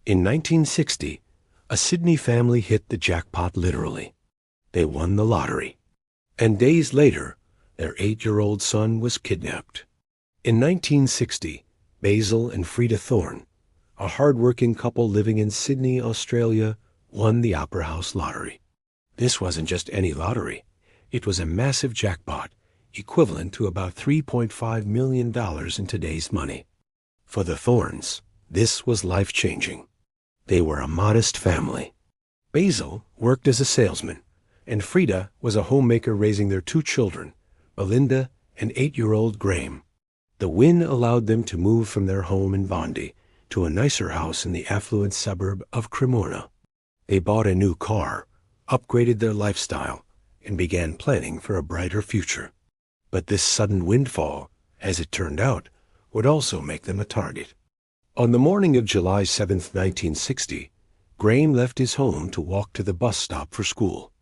In 1960, a Sydney family hit the jackpot literally. They won the lottery. And days later, their 8-year-old son was kidnapped. In 1960, Basil and Frida Thorne, a hard-working couple living in Sydney, Australia, won the Opera House lottery. This wasn't just any lottery. It was a massive jackpot, equivalent to about $3.5 million in today's money. For the Thornes, this was life-changing. They were a modest family. Basil worked as a salesman, and Frida was a homemaker raising their 2 children, Belinda and 8-year-old Graeme. The win allowed them to move from their home in Bondi to a nicer house in the affluent suburb of Cremorne. They bought a new car, upgraded their lifestyle, and began planning for a brighter future. But this sudden windfall, as it turned out, would also make them a target. On the morning of July 7, 1960, Graeme left his home to walk to the bus stop for school.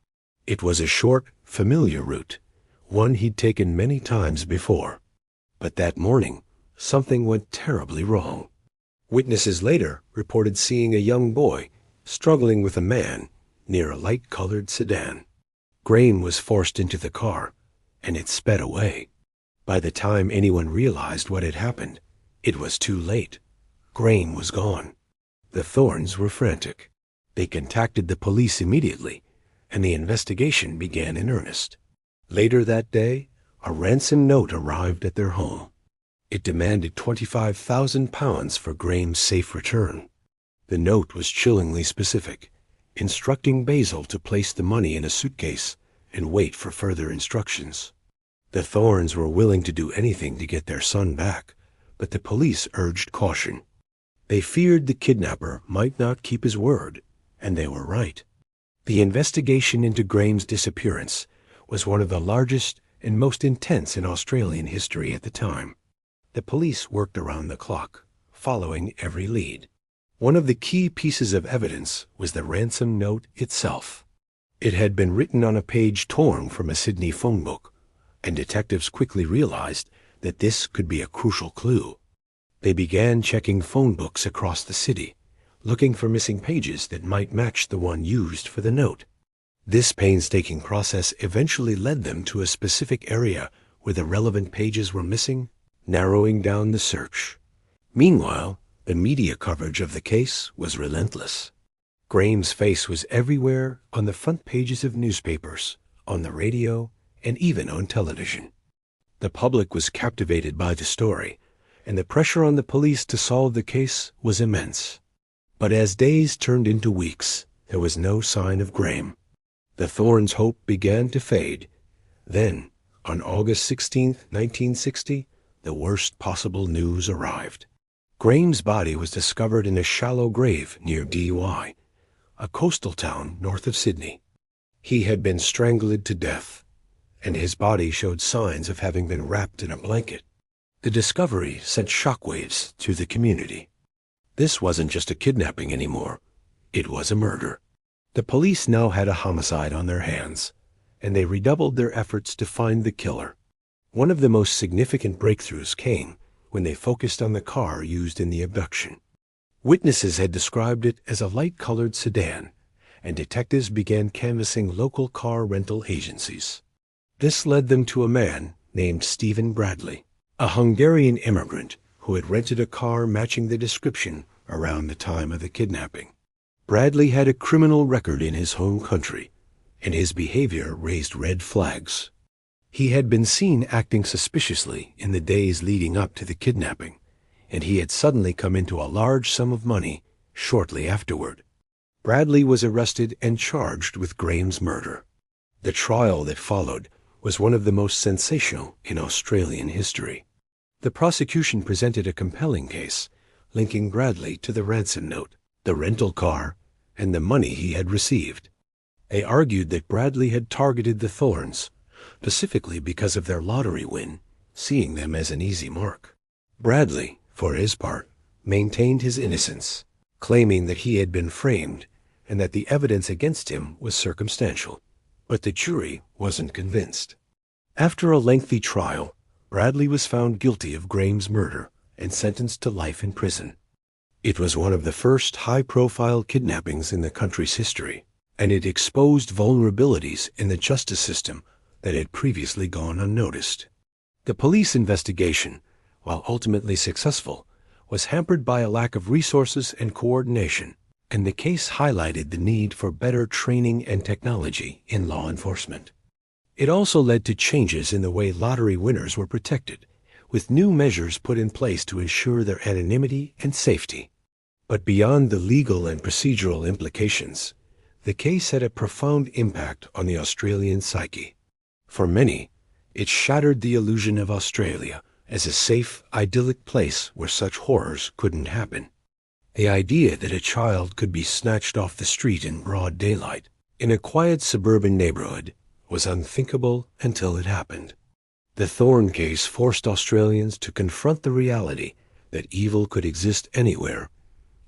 It was a short, familiar route, one he'd taken many times before. But that morning, something went terribly wrong. Witnesses later reported seeing a young boy struggling with a man near a light-colored sedan. Graeme was forced into the car, and it sped away. By the time anyone realized what had happened, it was too late. Graeme was gone. The Thornes were frantic. They contacted the police immediately, and the investigation began in earnest. Later that day, a ransom note arrived at their home. It demanded £25,000 for Graeme's safe return. The note was chillingly specific, instructing Basil to place the money in a suitcase and wait for further instructions. The Thornes were willing to do anything to get their son back, but the police urged caution. They feared the kidnapper might not keep his word, and they were right. The investigation into Graeme's disappearance was one of the largest and most intense in Australian history at the time. The police worked around the clock, following every lead. One of the key pieces of evidence was the ransom note itself. It had been written on a page torn from a Sydney phone book, and detectives quickly realized that this could be a crucial clue. They began checking phone books across the city, looking for missing pages that might match the one used for the note. This painstaking process eventually led them to a specific area where the relevant pages were missing, narrowing down the search. Meanwhile, the media coverage of the case was relentless. Graeme's face was everywhere on the front pages of newspapers, on the radio, and even on television. The public was captivated by the story, and the pressure on the police to solve the case was immense. But as days turned into weeks, there was no sign of Graeme. The Thornes' hope began to fade. Then, on August 16, 1960, the worst possible news arrived. Graeme's body was discovered in a shallow grave near Dee Why, a coastal town north of Sydney. He had been strangled to death, and his body showed signs of having been wrapped in a blanket. The discovery sent shockwaves through the community. This wasn't just a kidnapping anymore. It was a murder. The police now had a homicide on their hands, and they redoubled their efforts to find the killer. One of the most significant breakthroughs came when they focused on the car used in the abduction. Witnesses had described it as a light-colored sedan, and detectives began canvassing local car rental agencies. This led them to a man named Stephen Bradley, a Hungarian immigrant who had rented a car matching the description around the time of the kidnapping. Bradley had a criminal record in his home country, and his behavior raised red flags. He had been seen acting suspiciously in the days leading up to the kidnapping, and he had suddenly come into a large sum of money shortly afterward. Bradley was arrested and charged with Graeme's murder. The trial that followed was one of the most sensational in Australian history. The prosecution presented a compelling case, linking Bradley to the ransom note, the rental car, and the money he had received. They argued that Bradley had targeted the Thornes, specifically because of their lottery win, seeing them as an easy mark. Bradley, for his part, maintained his innocence, claiming that he had been framed and that the evidence against him was circumstantial. But the jury wasn't convinced. After a lengthy trial, Bradley was found guilty of Graeme's murder and sentenced to life in prison. It was one of the first high-profile kidnappings in the country's history, and it exposed vulnerabilities in the justice system that had previously gone unnoticed. The police investigation, while ultimately successful, was hampered by a lack of resources and coordination, and the case highlighted the need for better training and technology in law enforcement. It also led to changes in the way lottery winners were protected, with new measures put in place to ensure their anonymity and safety. But beyond the legal and procedural implications, the case had a profound impact on the Australian psyche. For many, it shattered the illusion of Australia as a safe, idyllic place where such horrors couldn't happen. The idea that a child could be snatched off the street in broad daylight, in a quiet suburban neighborhood, was unthinkable until it happened. The Thorne case forced Australians to confront the reality that evil could exist anywhere,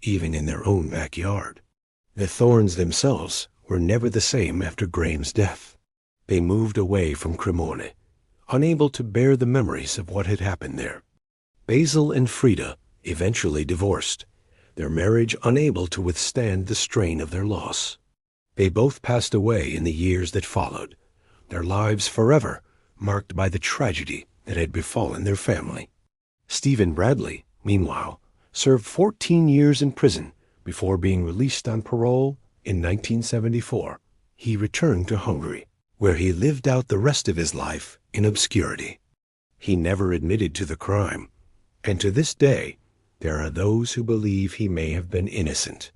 even in their own backyard. The Thornes themselves were never the same after Graeme's death. They moved away from Cremorne, unable to bear the memories of what had happened there. Basil and Frida eventually divorced, their marriage unable to withstand the strain of their loss. They both passed away in the years that followed, their lives forever marked by the tragedy that had befallen their family. Stephen Bradley, meanwhile, served 14 years in prison before being released on parole in 1974. He returned to Hungary, where he lived out the rest of his life in obscurity. He never admitted to the crime, and to this day, there are those who believe he may have been innocent.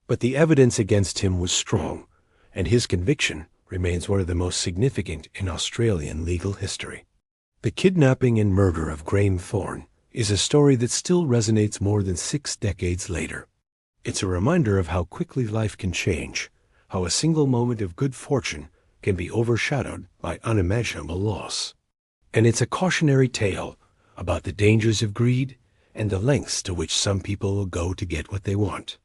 But the evidence against him was strong, and his conviction remains one of the most significant in Australian legal history. The kidnapping and murder of Graeme Thorne is a story that still resonates more than 6 decades later. It's a reminder of how quickly life can change, how a single moment of good fortune can be overshadowed by unimaginable loss. And it's a cautionary tale about the dangers of greed and the lengths to which some people will go to get what they want.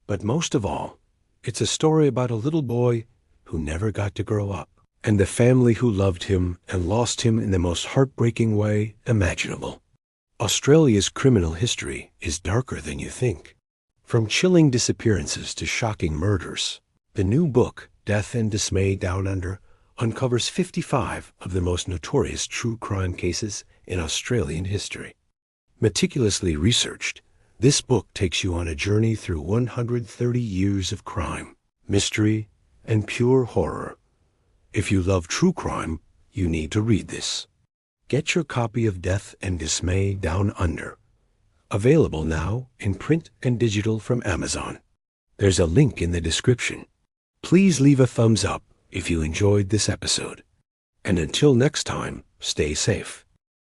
But most of all, it's a story about a little boy who never got to grow up, and the family who loved him and lost him in the most heartbreaking way imaginable. Australia's criminal history is darker than you think. From chilling disappearances to shocking murders, the new book, Death and Dismay Down Under, uncovers 55 of the most notorious true crime cases in Australian history. Meticulously researched, this book takes you on a journey through 130 years of crime, mystery, and pure horror. If you love true crime, you need to read this. Get your copy of Death and Dismay Down Under. Available now in print and digital from Amazon. There's a link in the description. Please leave a thumbs up if you enjoyed this episode. And until next time, stay safe.